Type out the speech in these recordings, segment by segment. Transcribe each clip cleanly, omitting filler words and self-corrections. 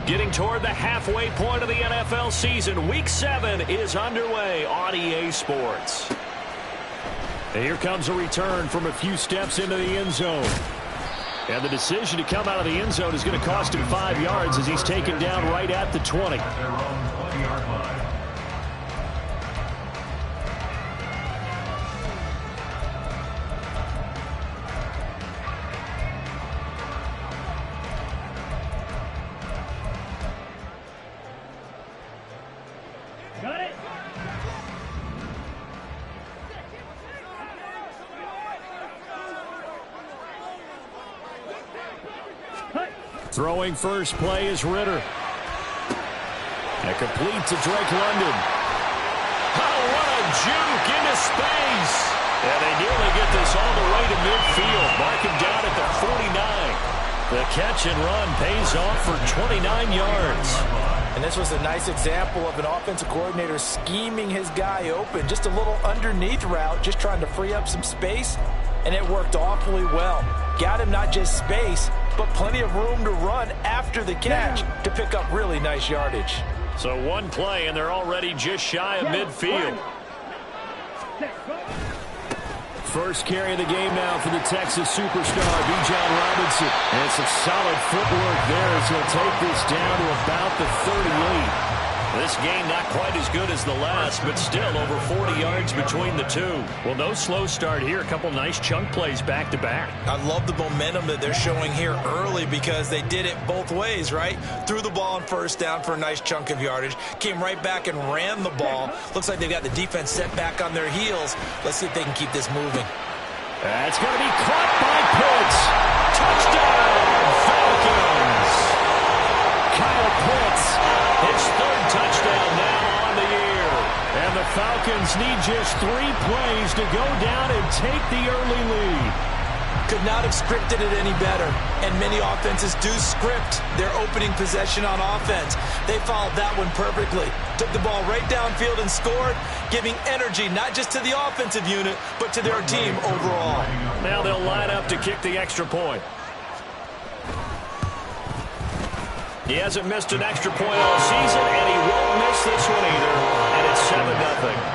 Getting toward the halfway point of the NFL season. Week 7 is underway on EA Sports. And here comes a return from a few steps into the end zone. And the decision to come out of the end zone is going to cost him 5 yards as he's taken down right at the 20. Throwing first play is Ritter. And complete to Drake London. Oh, what a juke into space. And they nearly get this all the way to midfield. Mark him down at the 49. The catch and run pays off for 29 yards. And this was a nice example of an offensive coordinator scheming his guy open. Just a little underneath route, just trying to free up some space. And it worked awfully well. Got him not just space, but plenty of room to run after the catch to pick up really nice yardage. So one play, and they're already just shy of midfield. First carry of the game now for the Texas superstar, Bijan Robinson. And some solid footwork there as he'll take this down to about the 38. This game not quite as good as the last, but still over 40 yards between the two. Well, no slow start here. A couple nice chunk plays back-to-back. I love the momentum that they're showing here early because they did it both ways, right? Threw the ball on first down for a nice chunk of yardage. Came right back and ran the ball. Looks like they've got the defense set back on their heels. Let's see if they can keep this moving. That's going to be caught by Pitts. Touchdown, Falcons. Kyle Pitts, his third touchdown now on the year. And the Falcons need just 3 plays to go down and take the early lead. Could not have scripted it any better. And many offenses do script their opening possession on offense. They followed that one perfectly. Took the ball right downfield and scored, giving energy not just to the offensive unit, but to their team overall. Now they'll line up to kick the extra point. He hasn't missed an extra point all season, and he won't miss this one either. And it's 7-0.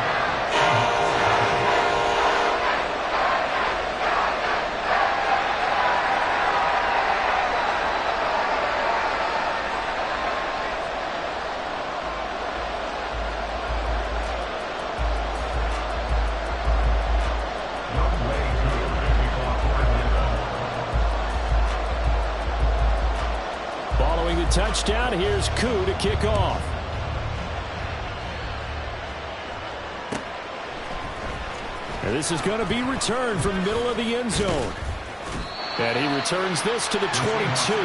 Touchdown. Here's Koo to kick off. And this is going to be returned from the middle of the end zone. And he returns this to the 22.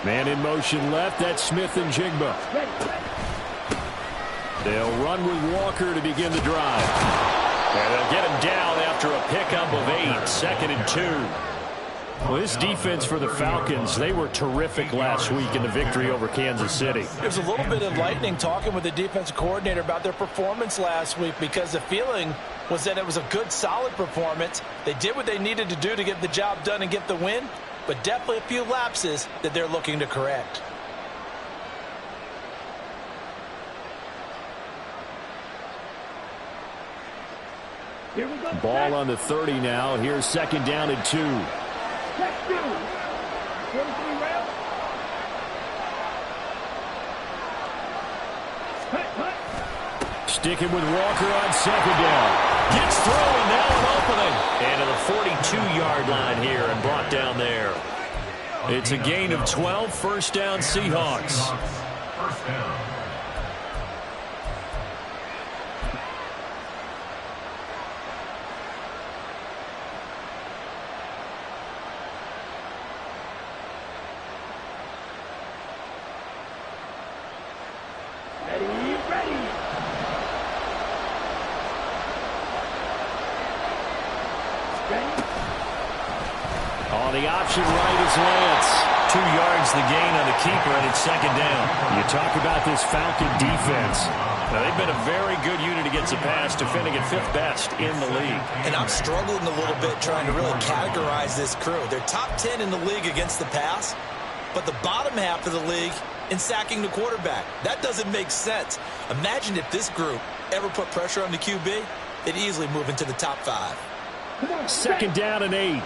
Man in motion left. That's Smith and Jigba. They'll run with Walker to begin the drive. And they'll get him down after a pickup of 8. 2nd and 2. Well, this defense for the Falcons, they were terrific last week in the victory over Kansas City. There's a little bit enlightening talking with the defensive coordinator about their performance last week because the feeling was that it was a good, solid performance. They did what they needed to do to get the job done and get the win, but definitely a few lapses that they're looking to correct. Ball on the 30 now. Here's 2nd down and 2. Sticking with Walker on 2nd down. Gets through and now an opening. And to the 42-yard line here and brought down there. It's a gain of 12. First down, Seahawks. First down. On the option right is Lance. 2 yards the gain on the keeper, and it's second down. You talk about this Falcon defense. Now, they've been a very good unit against the pass, defending at 5th best in the league. And I'm struggling a little bit trying to really categorize this crew. They're top 10 in the league against the pass, but the bottom half of the league in sacking the quarterback. That doesn't make sense. Imagine if this group ever put pressure on the QB, they'd easily move into the top 5. Second down and 8.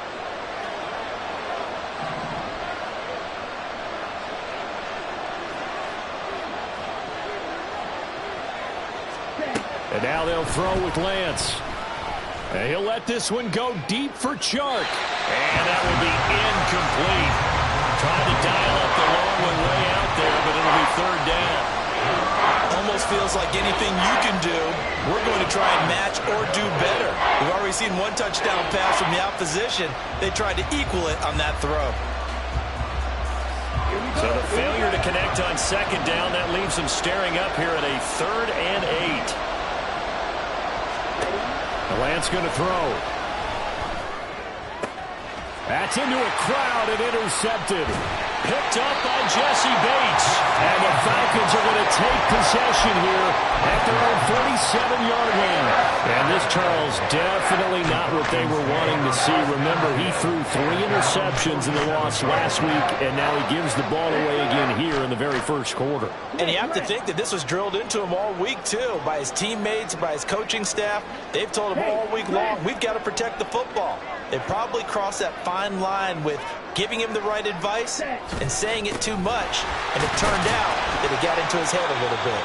And now they'll throw with Lance. And he'll let this one go deep for Chark. And that will be incomplete. Trying to dial up the long one way out there, but it'll be third down. Almost feels like anything you can do, we're going to try and match or do better. We've already seen one touchdown pass from the opposition. They tried to equal it on that throw. So the failure to connect on second down, that leaves them staring up here at a 3rd and 8. Lance going to throw. That's into a crowd and intercepted. Picked up by Jesse Bates. And the Falcons are going to take possession here at their own 47-yard line. And this, Charles, definitely not what they were wanting to see. Remember, he threw 3 interceptions in the loss last week, and now he gives the ball away again here in the very first quarter. And you have to think that this was drilled into him all week, too, by his teammates, by his coaching staff. They've told him all week long, we've got to protect the football. They probably crossed that fine line with giving him the right advice and saying it too much, and it turned out that it got into his head a little bit.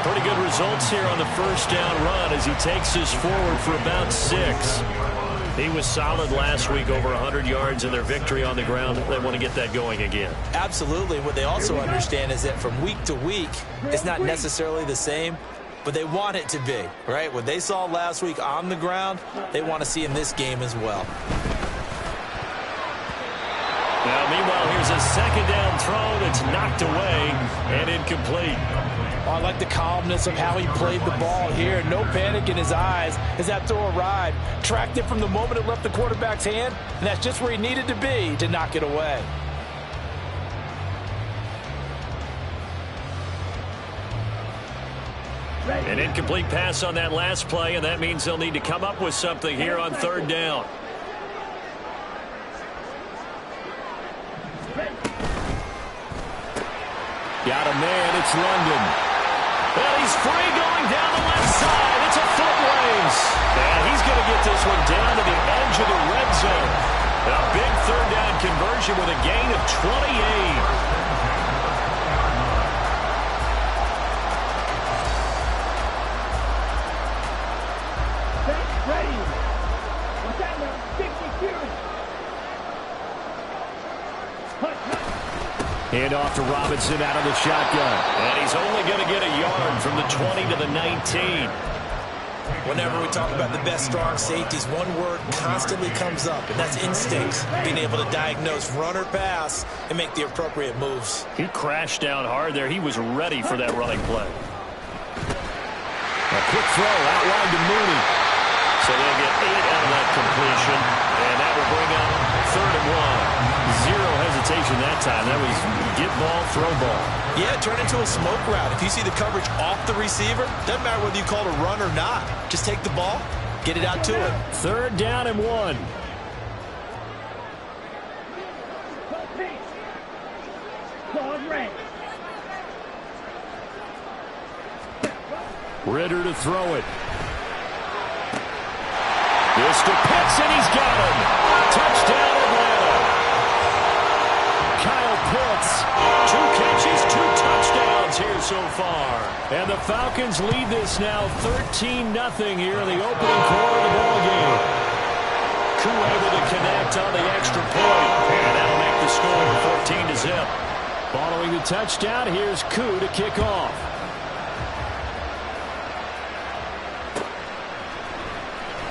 Pretty good results here on the first down run as he takes us forward for about 6. He was solid last week, over 100 yards in their victory on the ground. They want to get that going again. Absolutely. What they also understand is that from week to week, it's not necessarily the same, but they want it to be, right? What they saw last week on the ground, they want to see in this game as well. Now, meanwhile, here's a second down throw that's knocked away and incomplete. Oh, I like the calmness of how he played the ball here. No panic in his eyes as that throw arrived. Tracked it from the moment it left the quarterback's hand, and that's just where he needed to be to knock it away. An incomplete pass on that last play, and that means they'll need to come up with something here on third down. Got a man, it's London. Well, he's free going down the left side. It's a foot race. And he's going to get this one down to the edge of the red zone. A big third down conversion with a gain of 28. Hand off to Robinson out of the shotgun. And he's only going to get a yard from the 20 to the 19. Whenever we talk about the best strong safeties, one word constantly comes up, and that's instincts. Being able to diagnose run or pass and make the appropriate moves. He crashed down hard there. He was ready for that running play. A quick throw out wide to Mooney. So they'll get 8 out of that completion, and that will bring up 3rd and 1. Zero hesitation that time. That was get ball, throw ball. Yeah, turn into a smoke route. If you see the coverage off the receiver, doesn't matter whether you call it a run or not. Just take the ball, get it out to him. 3rd down and 1. Ritter to throw it. This to Pitts, and he's got him. Touchdown, Atlanta. Kyle Pitts, 2 catches, 2 touchdowns here so far. And the Falcons lead this now 13-0 here in the opening quarter of the ballgame. Koo able to connect on the extra point, and that'll make the score 14-0. Following the touchdown, here's Koo to kick off.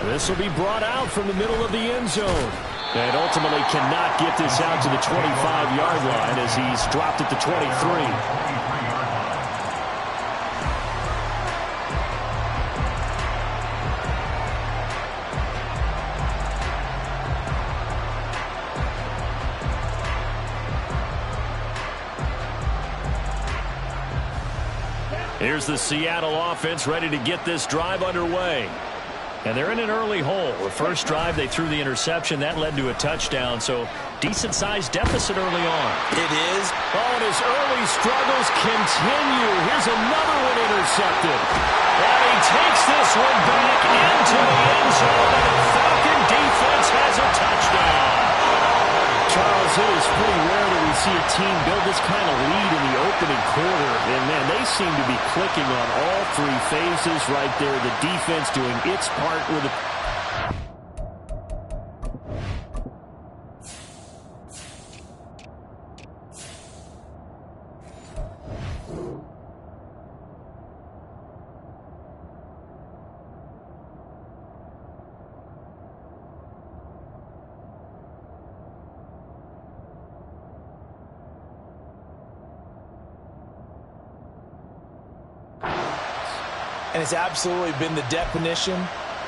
This will be brought out from the middle of the end zone. And ultimately cannot get this out to the 25-yard line as he's dropped it to 23. Here's the Seattle offense ready to get this drive underway. And they're in an early hole. The first drive, they threw the interception. That led to a touchdown, so decent-sized deficit early on. It is. Oh, and his early struggles continue. Here's another one intercepted. And he takes this one back into the end zone, and the Falcon defense has a touchdown. Charles, it is pretty rare that we see a team build this kind of lead in the opening quarter. And, man, they seem to be clicking on all three phases right there. The defense doing its part with the... And it's absolutely been the definition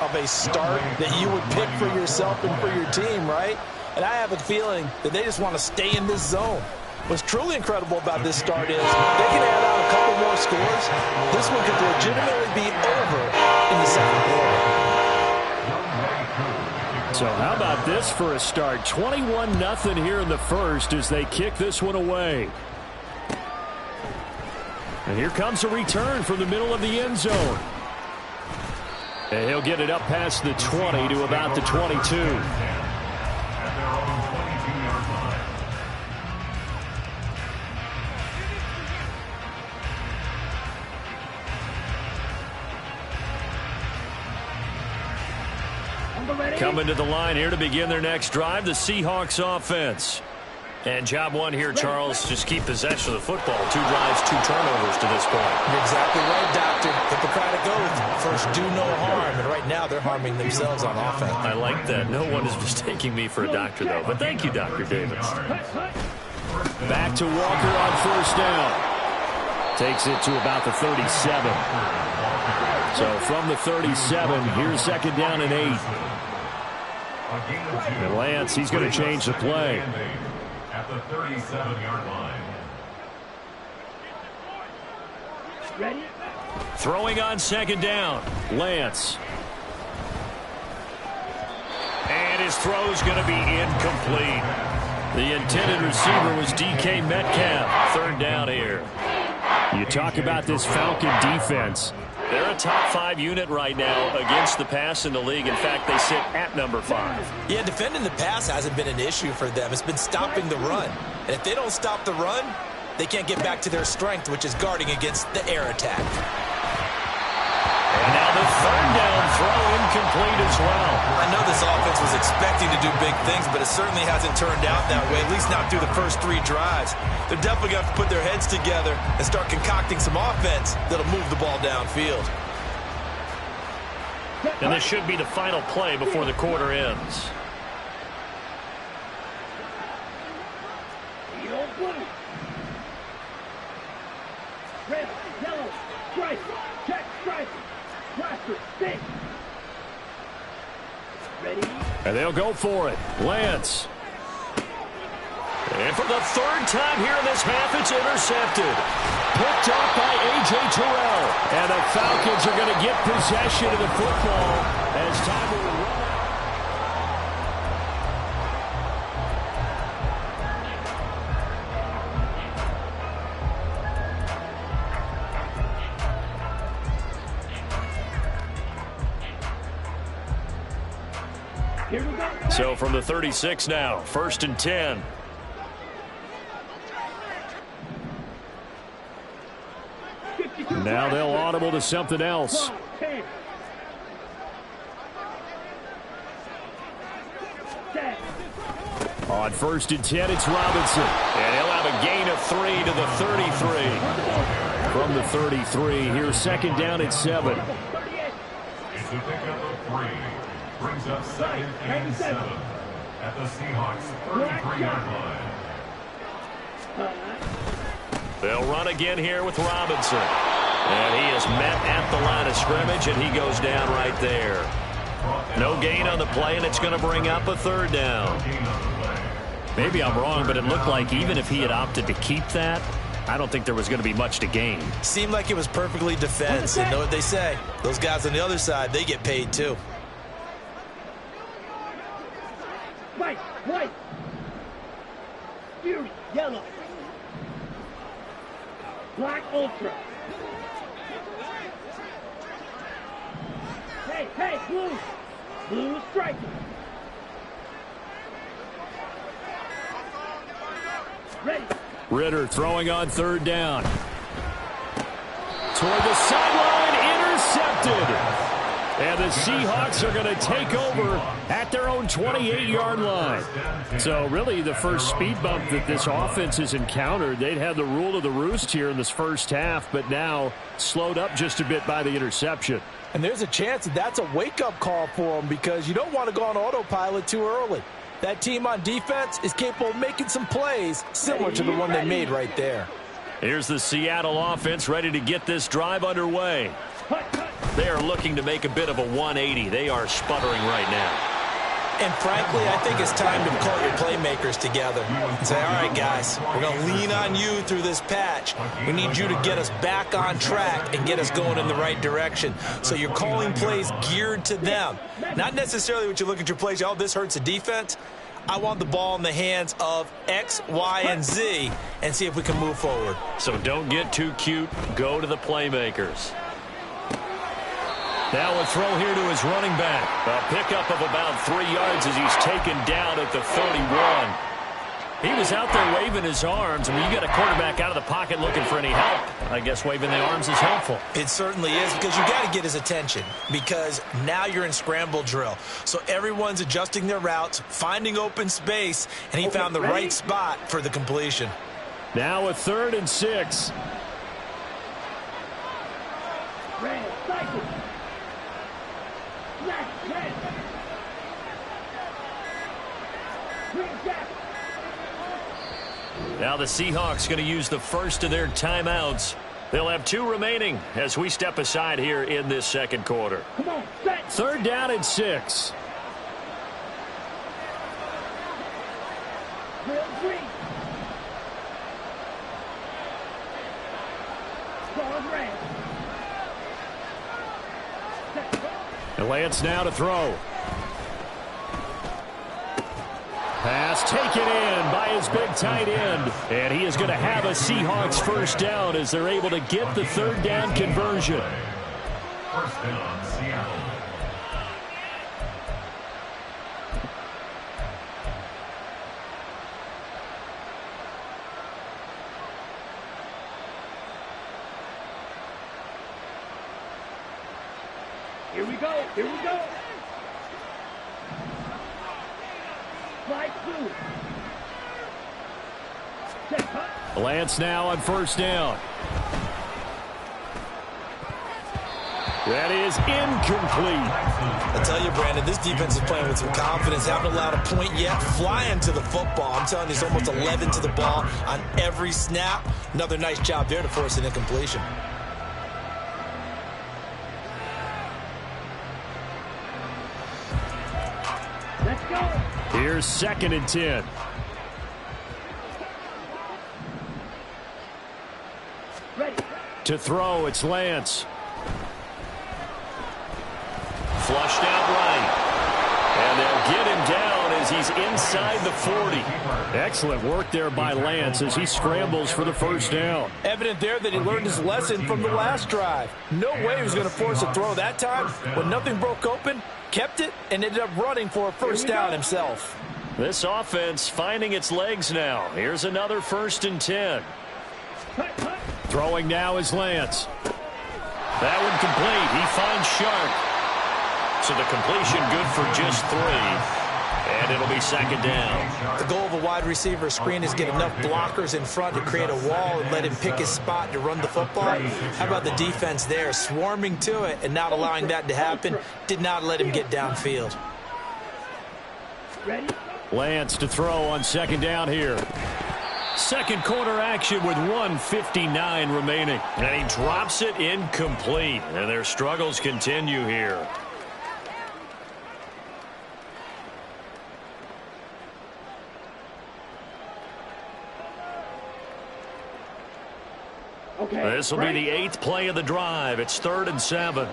of a start that you would pick for yourself and for your team, right? And I have a feeling that they just want to stay in this zone. What's truly incredible about this start is they can add on a couple more scores. This one could legitimately be over in the second quarter. So how about this for a start? 21-0 here in the first as they kick this one away. And here comes a return from the middle of the end zone. And he'll get it up past the 20 to about the 22. Coming to the line here to begin their next drive, the Seahawks offense. And job one here, Charles, just keep possession of the football. 2 drives, 2 turnovers to this point. You're exactly right, Doctor. Hippocratic oath. First, do no harm. And right now, they're harming themselves on offense. I like that. No one is mistaking me for a doctor, though. But thank you, Dr. Davis. Back to Walker on first down. Takes it to about the 37. So from the 37, here's second down and 8. And Lance, he's going to change the play. At the 37-yard line. Ready? Throwing on second down. Lance. And his throw's going to be incomplete. The intended receiver was DK Metcalf. Third down here. You talk about this Falcon defense. They're a top 5 unit right now against the pass in the league. In fact, they sit at number 5. Yeah, defending the pass hasn't been an issue for them. It's been stopping the run. And if they don't stop the run, they can't get back to their strength, which is guarding against the air attack. And now the third down throw incomplete as well. I know this offense was expecting to do big things, but it certainly hasn't turned out that way, at least not through the first 3 drives. They're definitely going to have to put their heads together and start concocting some offense that'll move the ball downfield. And this should be the final play before the quarter ends. Red, yellow, stripe, check, stripe, blaster, stick. Ready? And they'll go for it. Lance. And for the 3rd time here in this half, it's intercepted. Picked up by A.J. Terrell. And the Falcons are going to get possession of the football as time will run. Here we go. So from the 36 now, 1st and 10. Now they'll audible to something else. On 1st and 10, it's Robinson. And he'll have a gain of 3 to the 33. From the 33, here's second down at 7. It's a pickup of 3. Brings up 2nd and 7 at the Seahawks 33-yard line. They'll run again here with Robinson. And he is met at the line of scrimmage, and he goes down right there. No gain on the play, and it's going to bring up a 3rd down. Maybe I'm wrong, but it looked like even if he had opted to keep that, I don't think there was going to be much to gain. Seemed like it was perfectly defense. And know what they say? Those guys on the other side, they get paid too. White, white. Fury, yellow. Black, ultra. Hey, hey, blue. Blue is striking. Ready. Ritter throwing on third down. Toward the sideline, intercepted. And the Seahawks are going to take over at their own 28-yard line. So really the first speed bump that this offense has encountered, they'd had the rule of the roost here in this first half, but now slowed up just a bit by the interception. And there's a chance that that's a wake-up call for them because you don't want to go on autopilot too early. That team on defense is capable of making some plays similar to the one they made right there. Here's the Seattle offense ready to get this drive underway. They are looking to make a bit of a 180. They are sputtering right now. And frankly, I think it's time to call your playmakers together and say, all right, guys, we're going to lean on you through this patch. We need you to get us back on track and get us going in the right direction. So you're calling plays geared to them. Not necessarily what you look at your plays, oh, this hurts the defense. I want the ball in the hands of X, Y, and Z and see if we can move forward. So don't get too cute. Go to the playmakers. Now a throw here to his running back. A pickup of about 3 yards as he's taken down at the 31. He was out there waving his arms. I mean, you got a quarterback out of the pocket looking for any help. I guess waving the arms is helpful. It certainly is because you got to get his attention because now you're in scramble drill. So everyone's adjusting their routes, finding open space, and he found the right spot for the completion. Now a 3rd and 6. Red, cycle. Black, red. Green, gap. Now the Seahawks going to use the first of their timeouts. They'll have 2 remaining as we step aside here in this second quarter. Come on, set. 3rd down and 6. Real green. Going red. And Lance now to throw. Pass taken in by his big tight end. And he is going to have a Seahawks first down as they're able to get the 3rd down conversion. First down, Seattle. Here we go. Here we go. Slide through. Check, huh? Lance now on first down. That is incomplete. I tell you, Brandon, this defense is playing with some confidence. Haven't allowed a point yet. Flying to the football. I'm telling you, it's almost 11 to the ball on every snap. Another nice job there to force an incompletion. Let's go. Here's 2nd and 10. Ready. To throw, it's Lance. Flushed out right. And they'll get him down as he's inside the 40. Excellent work there by Lance as he scrambles for the first down. Evident there that he learned his lesson from the last drive. No way he was going to force a throw that time. When nothing broke open, kept it, and ended up running for a first down himself. This offense finding its legs now. Here's another 1st and 10. Cut, cut. Throwing now is Lance. That one complete. He finds Sharp. So the completion good for just 3. And it'll be 2nd down. The goal of a wide receiver screen is get enough blockers in front to create a wall and let him pick his spot to run the football. How about the defense there, swarming to it and not allowing that to happen? Did not let him get downfield. Ready. Lance to throw on 2nd down here. Second quarter action with 1:59 remaining. And he drops it incomplete. And their struggles continue here. Okay. This will be the 8th play of the drive. It's 3rd and 7.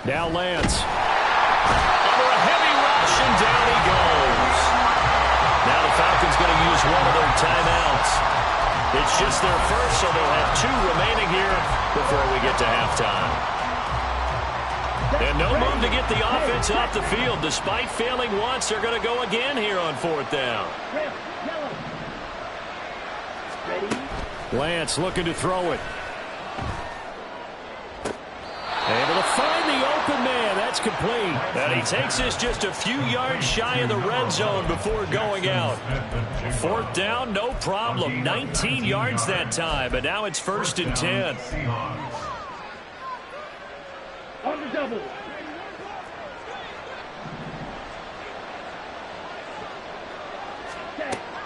Now Lance. Under a heavy rush, and down he goes. Now the Falcons going to use one of their timeouts. It's just their first, so they'll have 2 remaining here before we get to halftime. And no move to get the offense off the field. Despite failing once, they're going to go again here on 4th down. Lance looking to throw it. Able to find the open man. That's complete. And he takes this just a few yards shy of the red zone before going out. 4th down, no problem. 19 yards that time, but now it's 1st and 10. On the double.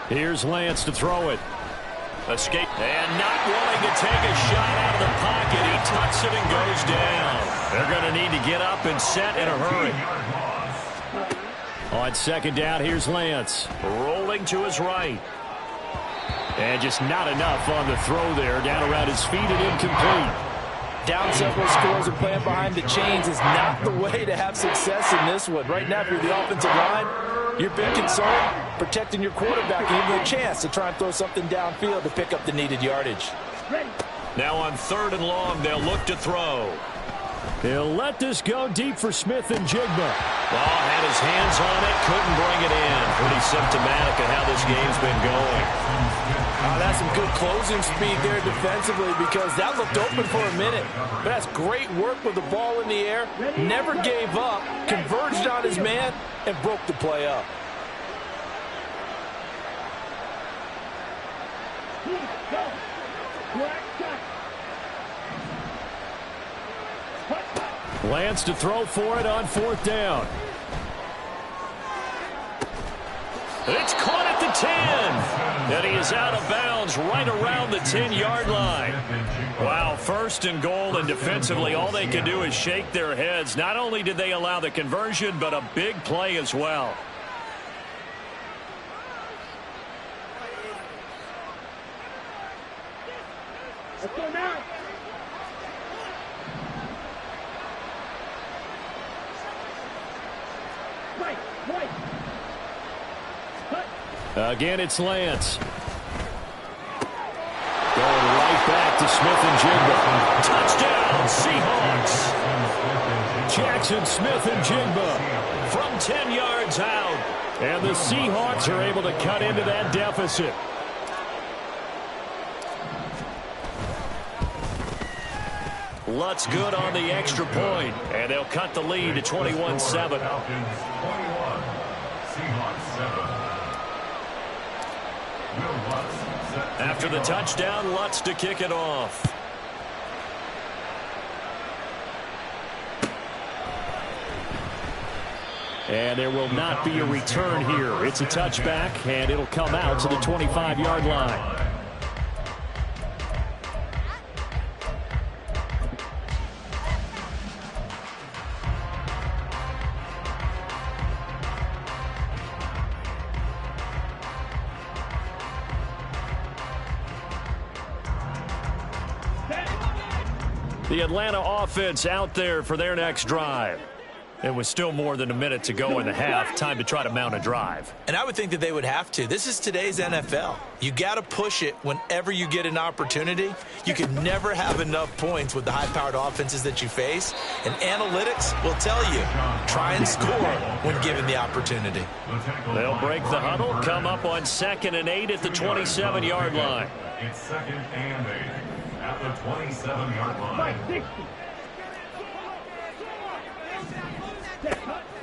Here's Lance to throw it. Escape. And not willing to take a shot out of the pocket. He tucks it and goes down. They're going to need to get up and set in a hurry. On 2nd down, here's Lance. Rolling to his right. And just not enough on the throw there. Down around his feet and incomplete. Down several scores and playing behind the chains is not the way to have success in this one. Right now, if you're the offensive line, you're a bit concerned protecting your quarterback and giving him a chance to try and throw something downfield to pick up the needed yardage. Now on 3rd and long, they'll look to throw. He'll let this go deep for Smith and Jigba. Ball had his hands on it, couldn't bring it in. Pretty symptomatic of how this game's been going. That's some good closing speed there defensively because that looked open for a minute. But that's great work with the ball in the air. Never gave up, converged on his man, and broke the play up. Lance to throw for it on 4th down. It's caught at the 10. And he is out of bounds right around the 10-yard line. Wow, 1st and goal, and defensively all they can do is shake their heads. Not only did they allow the conversion, but a big play as well. Let's go now. Right. Again, it's Lance. Going right back to Smith and Jigba. Touchdown, Seahawks. Jackson Smith and Jigba from 10 yards out. And the Seahawks are able to cut into that deficit. Lutz good on the extra point, and they'll cut the lead to 21-7. After the touchdown, Lutz to kick it off. And there will not be a return here. It's a touchback, and it'll come out to the 25-yard line. The Atlanta offense out there for their next drive. It was still more than a minute to go in the half. Time to try to mount a drive. And I would think that they would have to. This is today's NFL. You got to push it whenever you get an opportunity. You can never have enough points with the high-powered offenses that you face. And analytics will tell you, try and score when given the opportunity. They'll break the huddle, come up on 2nd and 8 at the 27-yard line. It's 2nd and 8 at the 27-yard line.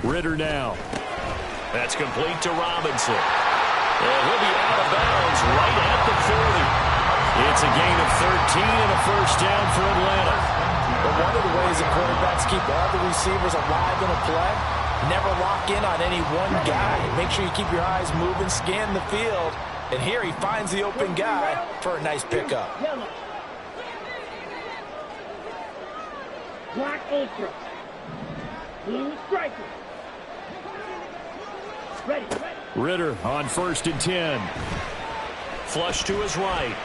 Ritter now. That's complete to Robinson. And he'll be out of bounds right at the 40. It's a gain of 13 and a first down for Atlanta. But one of the ways that quarterbacks keep all the receivers alive in a play, never lock in on any one guy. Make sure you keep your eyes moving, scan the field, And here he finds the open guy for a nice pickup. Yellow. Black ultra. Blue striker. Ready. Ritter on 1st and 10. Flush to his right.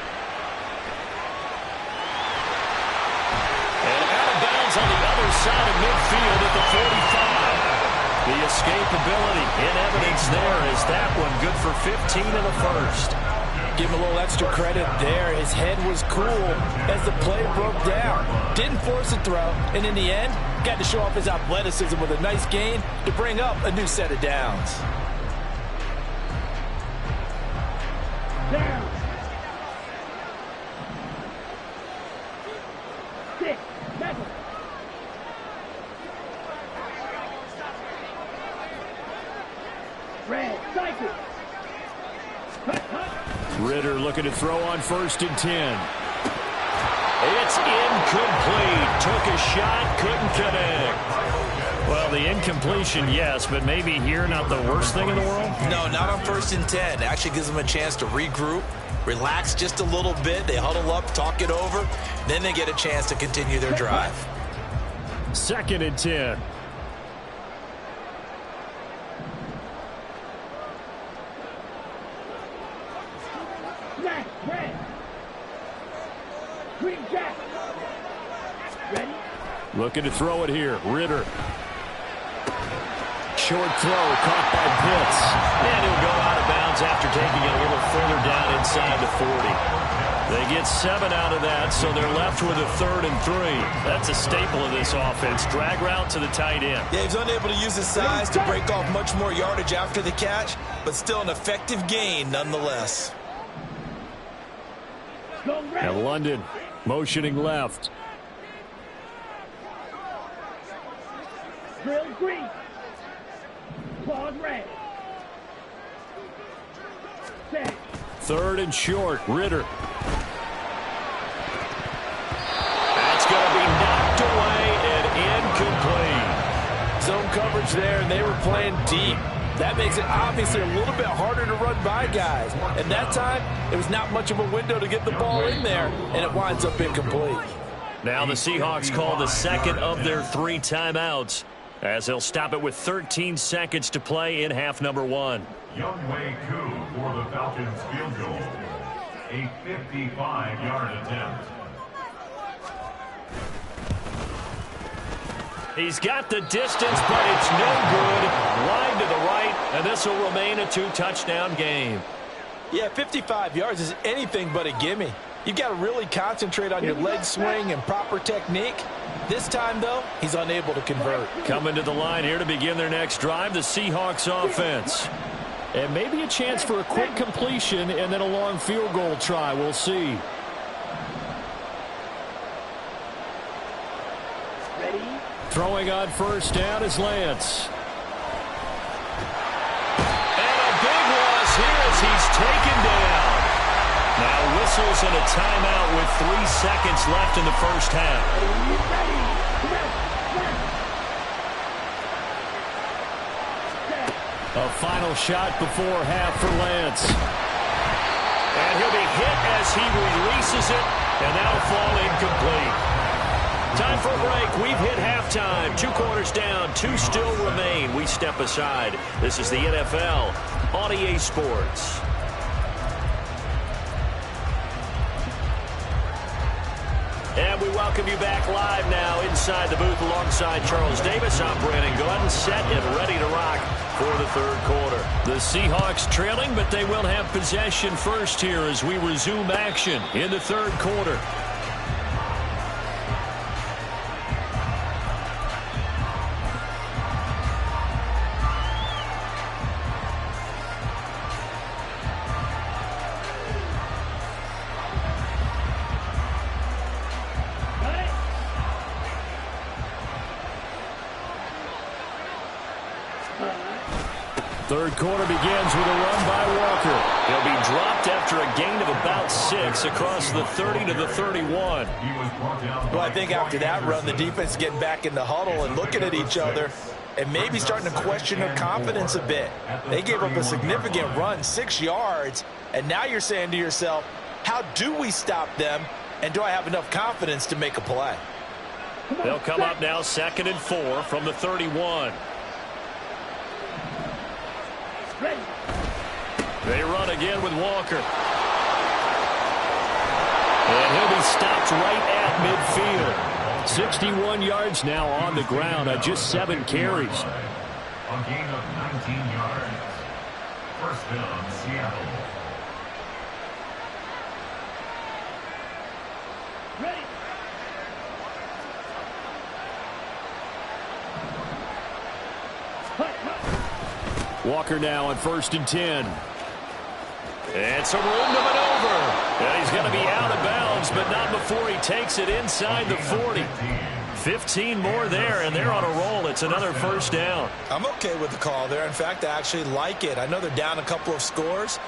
And out of bounds on the other side of midfield at the 45. The escapability in evidence there is that one good for 15 in the first. Give him a little extra credit there. His head was cool as the play broke down. Didn't force a throw, and in the end, got to show off his athleticism with a nice gain to bring up a new set of downs. Down. 6, 7. Red cycle. Cut. Ritter looking to throw on 1st and 10. It's incomplete. Took a shot, couldn't connect. Well, the incompletion, yes, but maybe here not the worst thing in the world? No, not on 1st and 10. It actually gives them a chance to regroup, relax just a little bit. They huddle up, talk it over. Then they get a chance to continue their drive. 2nd and 10. Black, red. Green jack. Ready? Looking to throw it here. Ritter. Short throw caught by Pitts. And he'll go out of bounds after taking it a little further down inside the 40. They get 7 out of that, so they're left with a 3rd and 3. That's a staple of this offense. Drag route to the tight end. Yeah, he's unable to use his size to break off much more yardage after the catch, but still an effective gain nonetheless. Go red. And London motioning left. Drill green. Claws red. Set. 3rd and short. Ritter. That's going to be knocked away and incomplete. Zone coverage there, and they were playing deep. That makes it obviously a little bit harder to run by guys. And that time, it was not much of a window to get the ball in there, and it winds up incomplete. Now the Seahawks call the second of their 3 timeouts, as they'll stop it with 13 seconds to play in half number 1. Younghoe Koo for the Falcons field goal. A 55-yard attempt. He's got the distance, but it's no good. Wide to the right, and this will remain a 2-touchdown game. Yeah, 55 yards is anything but a gimme. You've got to really concentrate on your leg swing and proper technique. This time, though, he's unable to convert. Coming to the line here to begin their next drive, the Seahawks offense. And maybe a chance for a quick completion and then a long field goal try. We'll see. Ready? Throwing on 1st down is Lance. And a big loss here as he's taken down. Now whistles and a timeout with 3 seconds left in the first half. Ready? A final shot before half for Lance. And he'll be hit as he releases it, and that'll fall incomplete. Time for a break. We've hit halftime. 2 quarters down, 2 still remain. We step aside. This is the NFL on EA Sports. And we welcome you back live now inside the booth alongside Charles Davis. I'm Brandon Gordon, set and ready to rock for the 3rd quarter. The Seahawks trailing, but they will have possession first here as we resume action in the 3rd quarter. Third quarter begins with a run by Walker. He'll be dropped after a gain of about 6 across the 30 to the 31. Well, I think after that run, the defense is getting back in the huddle and looking at each other and maybe starting to question their confidence a bit. They gave up a significant run, 6 yards, And now you're saying to yourself, how do we stop them? And do I have enough confidence to make a play? They'll come up now 2nd and 4 from the 31. Ready. They run again with Walker. And he'll be stopped right at midfield. 61 yards now on the ground on just 7 carries. A gain of 19 yards. First down, Seattle. Ready. Walker now on 1st and 10. And some room to maneuver. And he's going to be out of bounds, but not before he takes it inside the 40. 15 more there, and they're on a roll. It's another first down. I'm okay with the call there. In fact, I actually like it. I know they're down a couple of scores,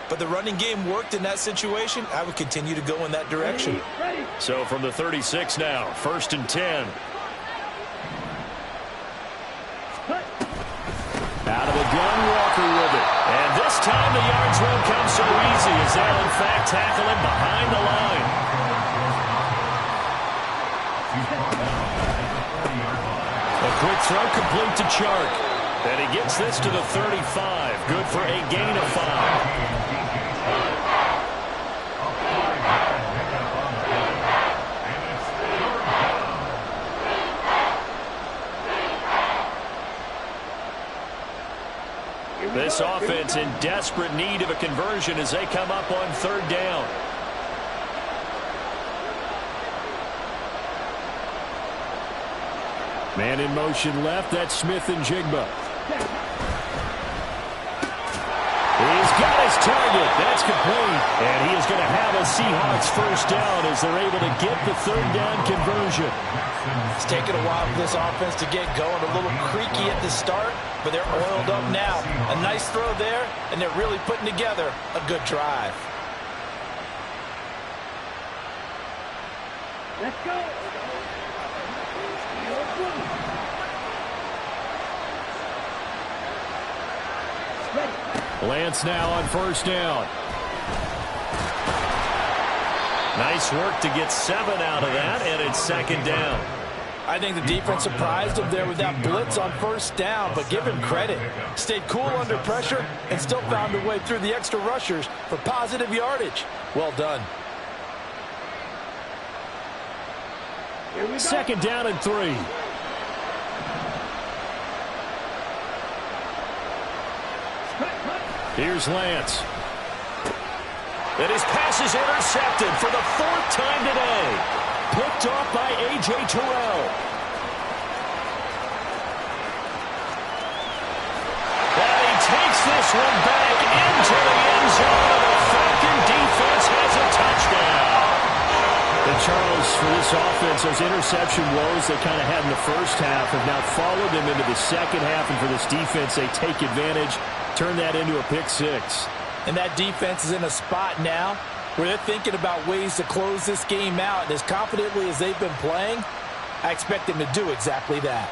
but the running game worked in that situation. I would continue to go in that direction. Ready. So from the 36 now, 1st and 10. Out of the gun, Walker with it. And this time the yards won't come so easy as they'll in fact tackle him behind the line. A quick throw complete to Chark. And he gets this to the 35. Good for a gain of 5. This offense in desperate need of a conversion as they come up on 3rd down. Man in motion left. That's Smith and Jigba. He's got his target. That's complete. And he is going to have a Seahawks first down as they're able to get the 3rd down conversion. It's taken a while for this offense to get going. A little creaky at the start, but they're oiled up now. A nice throw there, and they're really putting together a good drive. Let's go. Lance now on 1st down. Nice work to get 7 out of that, and it's 2nd down. I think the defense surprised him there with that blitz on 1st down, but give him credit. Stayed cool under pressure and still found a way through the extra rushers for positive yardage. Well done. 2nd down and 3. Here's Lance. And his pass is intercepted for the 4th time today. Picked off by A.J. Terrell. And he takes this one back into the end zone. And the Falcon defense has a touchdown. And Charles, for this offense, those interception woes they kind of had in the first half have now followed them into the second half. And for this defense, they take advantage, turn that into a pick 6. And that defense is in a spot now where they're thinking about ways to close this game out. And as confidently as they've been playing, I expect them to do exactly that.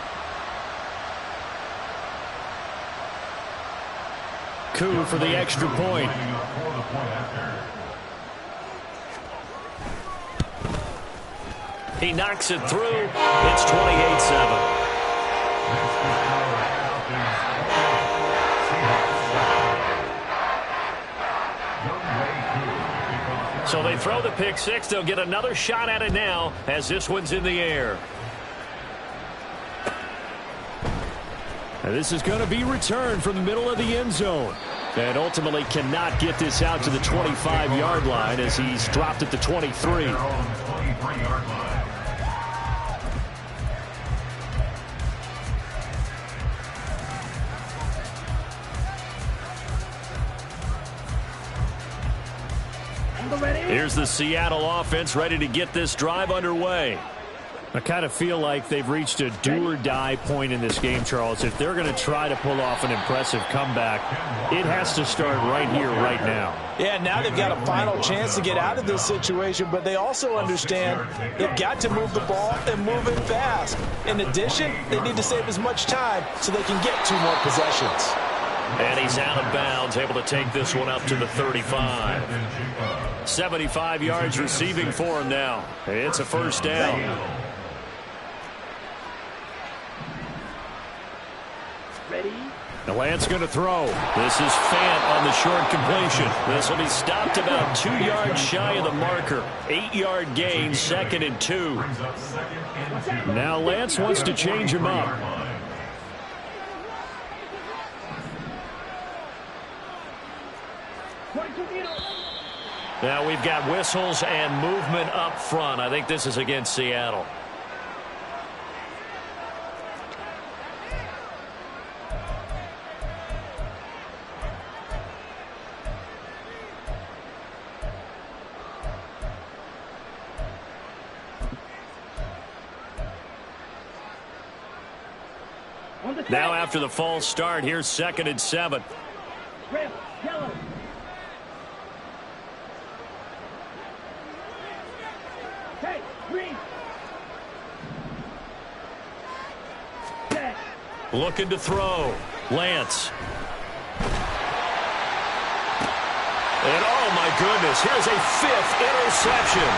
Coup for the extra point. He knocks it through. It's 28-7. So they throw the pick 6. They'll get another shot at it now as this one's in the air. And this is going to be returned from the middle of the end zone. And ultimately cannot get this out to the 25-yard line as he's dropped at the 23. Here's the Seattle offense ready to get this drive underway. I kind of feel like they've reached a do-or-die point in this game, Charles. If they're going to try to pull off an impressive comeback, it has to start right here, right now. Yeah, now they've got a final chance to get out of this situation, but they also understand they've got to move the ball and move it fast. In addition, they need to save as much time so they can get 2 more possessions. And he's out of bounds, able to take this one up to the 35. 75 yards receiving for him now. It's a first down. Ready? Now Lance going to throw. This is Fant on the short completion. This will be stopped about 2 yards shy of the marker. 8-yard gain, 2nd and 2. Now Lance wants to change him up. Now we've got whistles and movement up front. I think this is against Seattle. Now after the false start, here's 2nd and 7. Red, yellow. Hey, green. Set. Looking to throw. Lance. And oh my goodness, here's a 5th interception.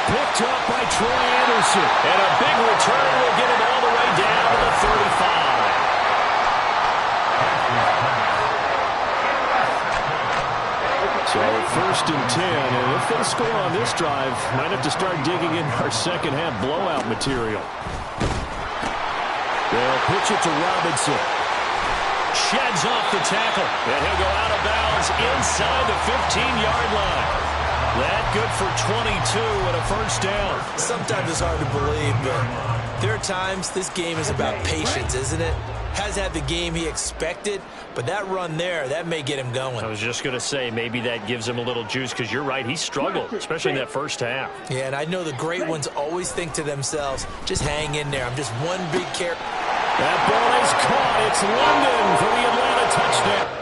Picked up by Troy Anderson. And a big return will get him all the way down to the 35. So 1st and 10, and if they score on this drive, might have to start digging in our second half blowout material. They'll pitch it to Robinson. Sheds off the tackle, and he'll go out of bounds inside the 15-yard line. That good for 22 and a first down. Sometimes it's hard to believe, but there are times this game is about patience, isn't it? Has had the game he expected, but that run there, that may get him going. I was just going to say, maybe that gives him a little juice, because you're right, he struggled, especially in that first half. Yeah, and I know the great ones always think to themselves, just hang in there. I'm just one big carry. That ball is caught. It's London for the Atlanta touchdown.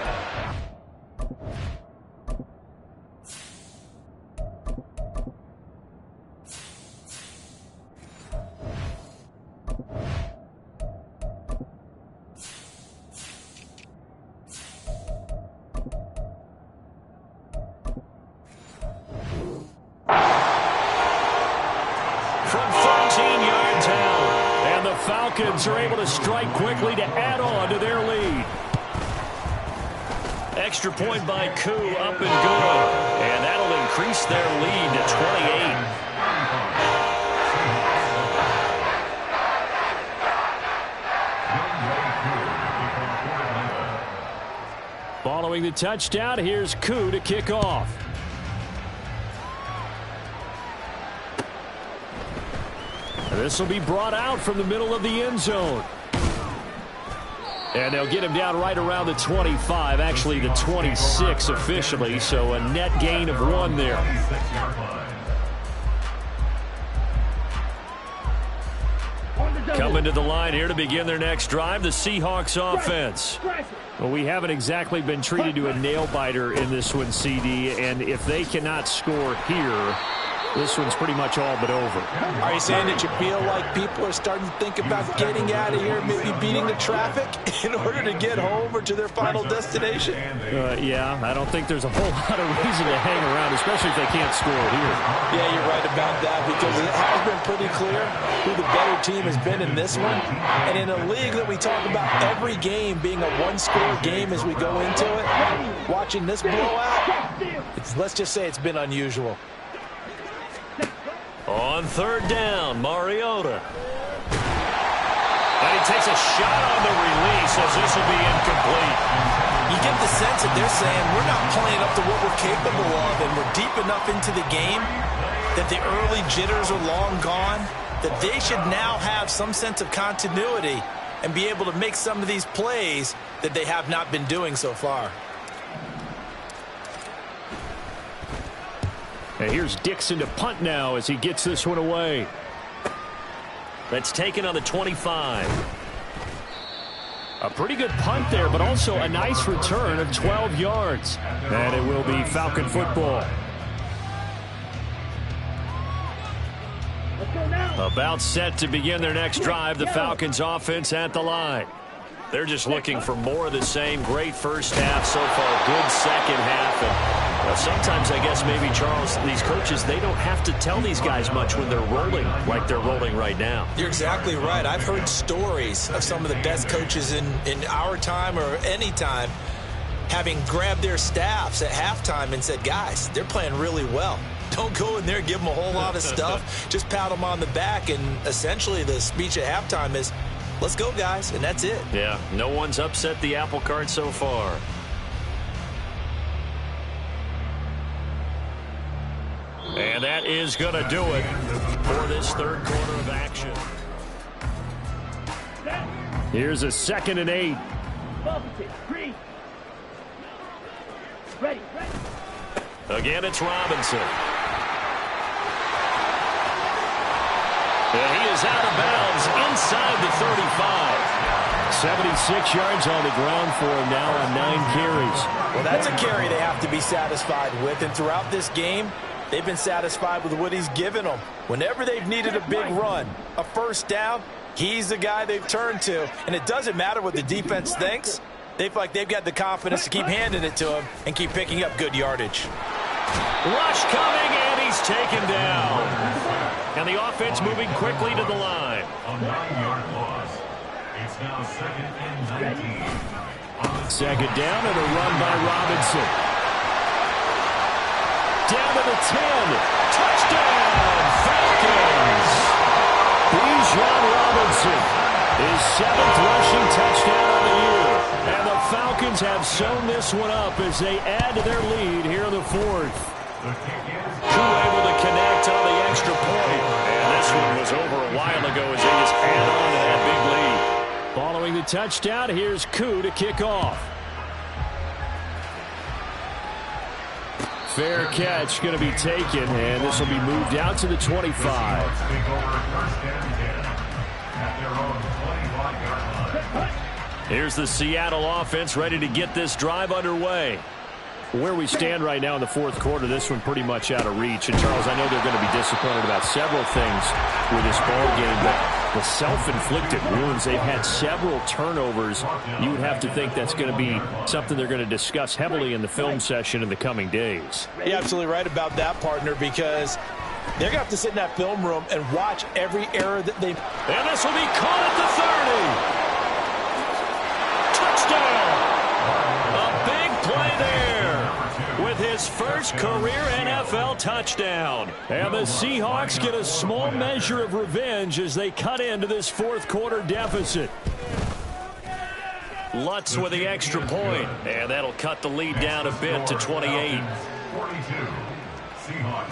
Falcons are able to strike quickly to add on to their lead. Extra point by Koo, up and good. And that'll increase their lead to 28. Following the touchdown, here's Koo to kick off. This will be brought out from the middle of the end zone. And they'll get him down right around the 25, actually the 26 officially, so a net gain of 1 there. Coming to the line here to begin their next drive, the Seahawks offense. Well, we haven't exactly been treated to a nail-biter in this one, CD, and if they cannot score here, this one's pretty much all but over. Are you saying that you feel like people are starting to think about getting out of here, maybe beating the traffic in order to get home or to their final destination? Yeah, I don't think there's a whole lot of reason to hang around, especially if they can't score here. Yeah, you're right about that, because it has been pretty clear who the better team has been in this one. And in a league that we talk about every game being a one-score game as we go into it, watching this blowout, let's just say it's been unusual. On 3rd down, Mariota. And he takes a shot on the release as this will be incomplete. You get the sense that they're saying we're not playing up to what we're capable of, and we're deep enough into the game that the early jitters are long gone, that they should now have some sense of continuity and be able to make some of these plays that they have not been doing so far. And here's Dixon to punt now as he gets this one away. That's taken on the 25. A pretty good punt there, but also a nice return of 12 yards. And it will be Falcon football. About set to begin their next drive. The Falcons offense at the line. They're just looking for more of the same. Great first half so far. Good second half. And sometimes, I guess, maybe, Charles, these coaches, they don't have to tell these guys much when they're rolling like they're rolling right now. You're exactly right. I've heard stories of some of the best coaches in our time or any time having grabbed their staffs at halftime and said, guys, they're playing really well. Don't go in there and give them a whole lot of stuff. Just pat them on the back. And essentially the speech at halftime is, let's go, guys, and that's it. Yeah, no one's upset the apple cart so far. And that is going to do it for this third quarter of action. Here's a 2nd and 8. Green. Ready. Again, it's Robinson. And he is out of bounds inside the 35. 76 yards on the ground for him now on 9 carries. Well, that's a carry they have to be satisfied with. And throughout this game, they've been satisfied with what he's given them. Whenever they've needed a big run, a first down, he's the guy they've turned to. And it doesn't matter what the defense thinks. They feel like they've got the confidence to keep handing it to him and keep picking up good yardage. Rush coming, and he's taken down. And the offense moving quickly to the line. A 9-yard loss. It's now 2nd and 19. Second down and a run by Robinson. Down to the 10. Touchdown, Falcons. Bijan Robinson, his 7th rushing touchdown of the year. And the Falcons have sewn this one up as they add to their lead here in the 4th. Who able to connect on the extra point. And this one was over a while ago as they just add on to that big lead. Following the touchdown, here's Koo to kick off. Fair catch going to be taken, and this will be moved out to the 25. Here's the Seattle offense ready to get this drive underway. Where we stand right now in the 4th quarter, this one pretty much out of reach. And, Charles, I know they're going to be disappointed about several things with this ball game, but the self-inflicted wounds, they've had several turnovers. You would have to think that's going to be something they're going to discuss heavily in the film session in the coming days. You're absolutely right about that, partner, because they're going to have to sit in that film room and watch every error that they... And this will be caught at the 30. Touchdown! A big play there with his first career NFL touchdown. And the Seahawks get a small measure of revenge as they cut into this 4th quarter deficit. Lutz with the extra point, and that'll cut the lead down a bit to 28. 42. Seahawks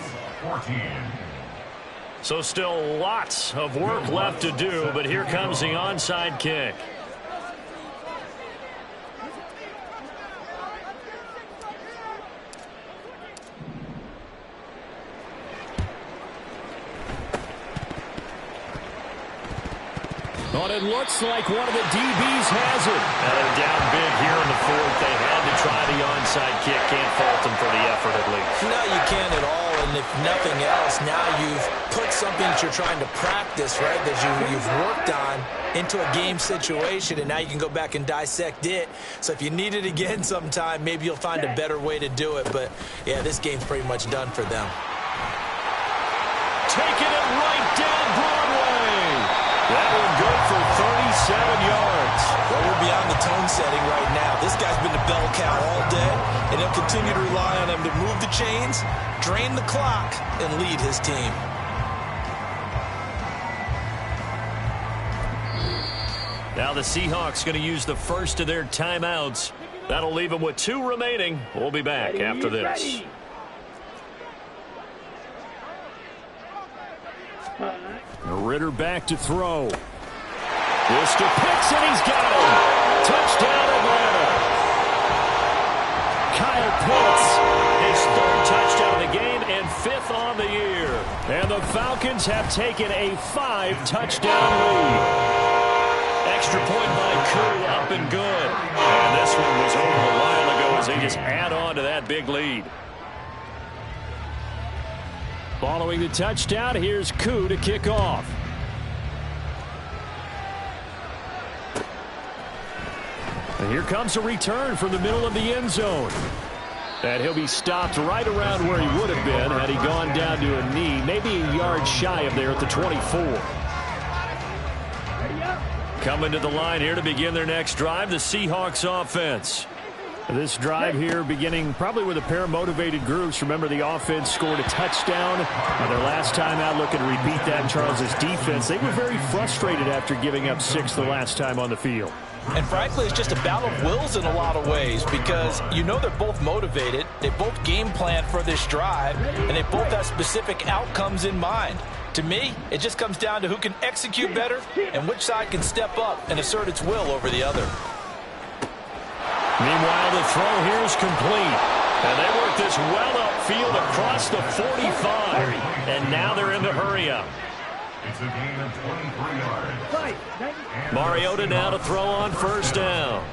14. So still lots of work left to do, but here comes the onside kick. But it looks like one of the DBs has it. They're down big here in the 4th. They had to try the onside kick. Can't fault them for the effort, at least. No, you can't at all. And if nothing else, now you've put something that you're trying to practice, right, that you've worked on into a game situation, and now you can go back and dissect it. So if you need it again sometime, maybe you'll find a better way to do it. But, yeah, this game's pretty much done for them. Taking it right down Broadway. That one good for 37 yards. Well, we're beyond the tone setting right now. This guy's been a bell cow all day, and he'll continue to rely on him to move the chains, drain the clock, and lead his team. Now the Seahawks going to use the first of their timeouts. That'll leave them with 2 remaining. We'll be back after this. Ritter back to throw. This to Pitts, and he's got him. Touchdown, Atlanta. Kyle Pitts. His 3rd touchdown of the game and 5th on the year. And the Falcons have taken a 5-touchdown lead. Extra point by Koo, up and good. And this one was over a while ago as they just add on to that big lead. Following the touchdown, here's Koo to kick off. And here comes a return from the middle of the end zone. And he'll be stopped right around where he would have been had he gone down to a knee, maybe a yard shy of there at the 24. Coming to the line here to begin their next drive, the Seahawks offense. This drive here beginning probably with a pair of motivated groups. Remember, the offense scored a touchdown. Their last time out looking to repeat that. Charles's defense, they were very frustrated after giving up 6 the last time on the field. And frankly, it's just a battle of wills in a lot of ways because you know they're both motivated. They both game plan for this drive, and they both have specific outcomes in mind. To me, it just comes down to who can execute better and which side can step up and assert its will over the other. Meanwhile, the throw here is complete. And they work this well upfield across the 45. And now they're in the hurry up. It's a gain of 23 yards. Mariota now to throw on first down.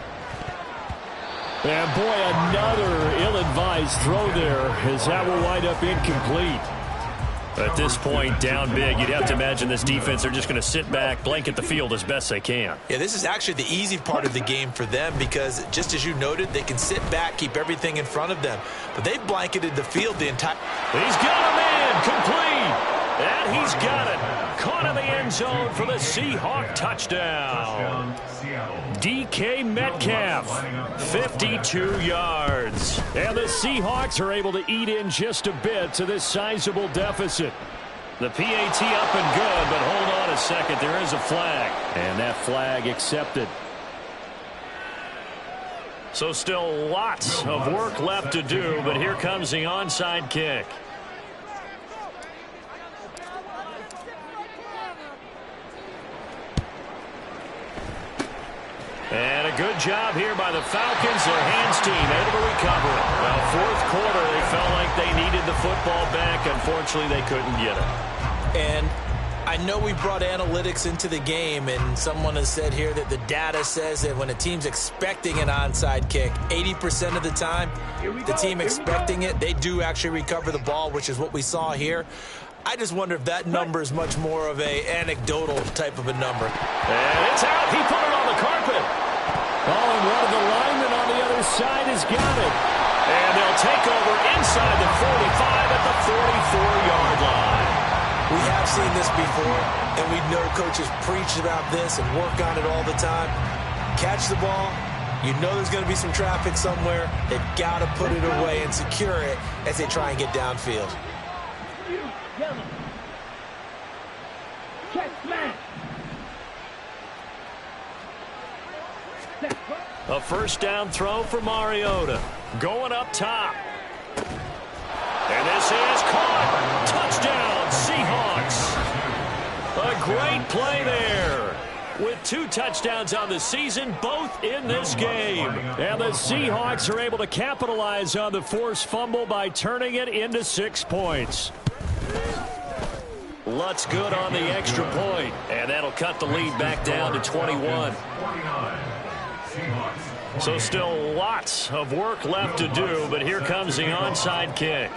And boy, another ill-advised throw there as that will wind up incomplete. At this point, down big, you'd have to imagine this defense, they're just going to sit back, blanket the field as best they can. Yeah, this is actually the easy part of the game for them because, just as you noted, they can sit back, keep everything in front of them. But they blanketed the field the entire... He's got a man, complete! And he's got it. Caught in the end zone for the Seahawk touchdown. DK Metcalf, 52 yards. And the Seahawks are able to eat in just a bit to this sizable deficit. The PAT up and good, but hold on a second. There is a flag. And that flag accepted. So still lots of work left to do, but here comes the onside kick. And a good job here by the Falcons. Their hands team able to recover it. Well, fourth quarter, they felt like they needed the football back. Unfortunately, they couldn't get it. And I know we brought analytics into the game, and someone has said here that the data says that when a team's expecting an onside kick, 80% of the time, the team expecting it, they do actually recover the ball, which is what we saw here. I just wonder if that number is much more of a anecdotal type of a number. And it's out. He put it on the carpet. Oh, and one of the linemen on the other side has got it. And they'll take over inside the 45 at the 44-yard line. We have seen this before, and we know coaches preach about this and work on it all the time. Catch the ball. You know there's going to be some traffic somewhere. They've got to put it away and secure it as they try and get downfield. A first down throw for Mariota. Going up top. And this is caught. Touchdown, Seahawks. A great play there. With 2 touchdowns on the season, both in this game. And the Seahawks are able to capitalize on the forced fumble by turning it into 6 points. Lutz good on the extra point. And that'll cut the lead back down to 21. So still lots of work left to do, but here comes the onside kick.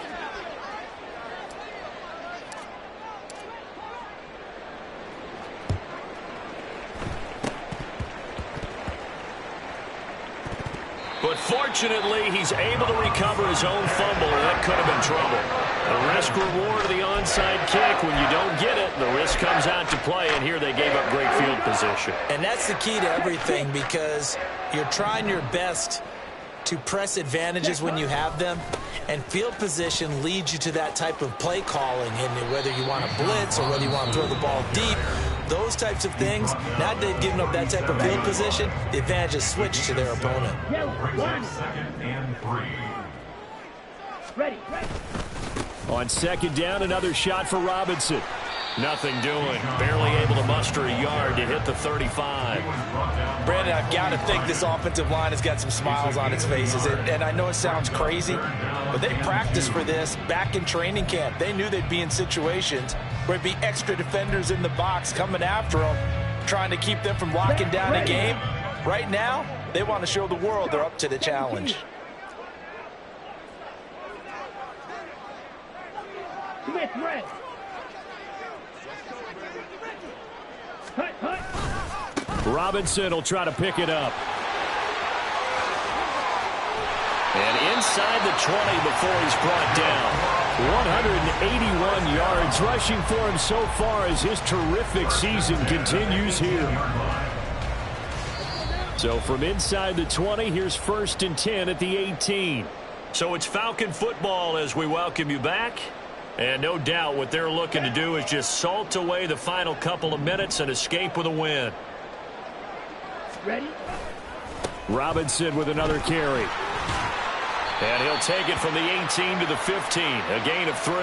But fortunately, he's able to recover his own fumble. That could have been trouble. The risk-reward of the onside kick, when you don't get it, the risk comes out to play, and here they gave up great field position. And that's the key to everything because you're trying your best to press advantages when you have them, and field position leads you to that type of play calling, and whether you want to blitz or whether you want to throw the ball deep, those types of things. Now that they've given up that type of field position, the advantage is switched to their opponent. Second and 3. Ready. On second down, another shot for Robinson. Nothing doing. Barely able to muster a yard to hit the 35. Brandon, I've got to think this offensive line has got some smiles on its faces. And I know it sounds crazy, but they practiced for this back in training camp. They knew they'd be in situations where it'd be extra defenders in the box coming after them, trying to keep them from locking down a game. Right now, they want to show the world they're up to the challenge. Smith, red. Robinson will try to pick it up. inside the 20 before he's brought down. 181 yards rushing for him so far as his terrific season continues here. So from inside the 20, here's 1st and 10 at the 18. So it's Falcon football as we welcome you back. And no doubt what they're looking to do is just salt away the final couple of minutes and escape with a win. Ready? Robinson with another carry. And he'll take it from the 18 to the 15, a gain of 3.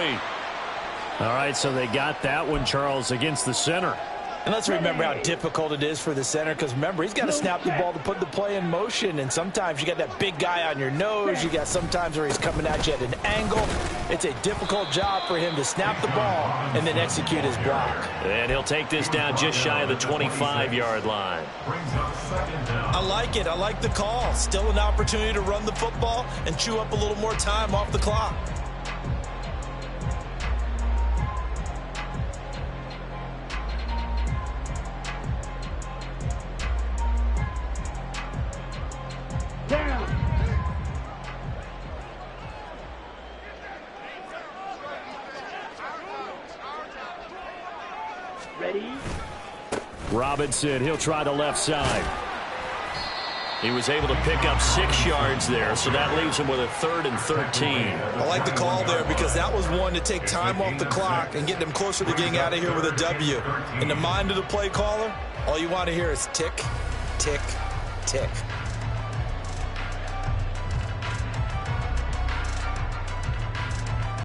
All right, so they got that one, Charles, against the center. And let's remember how difficult it is for the center, because remember, he's got to snap the ball to put the play in motion, and sometimes you got that big guy on your nose. You got sometimes where he's coming at you at an angle. It's a difficult job for him to snap the ball and then execute his block. And he'll take this down just shy of the 25-yard line. I like it. I like the call. Still an opportunity to run the football and chew up a little more time off the clock. Down. Ready? Robinson, he'll try the left side. He was able to pick up 6 yards there, so that leaves him with a 3rd and 13. I like the call there because that was one to take time off the clock and get them closer to getting out of here with a W. In the mind of the play caller, all you want to hear is tick, tick, tick.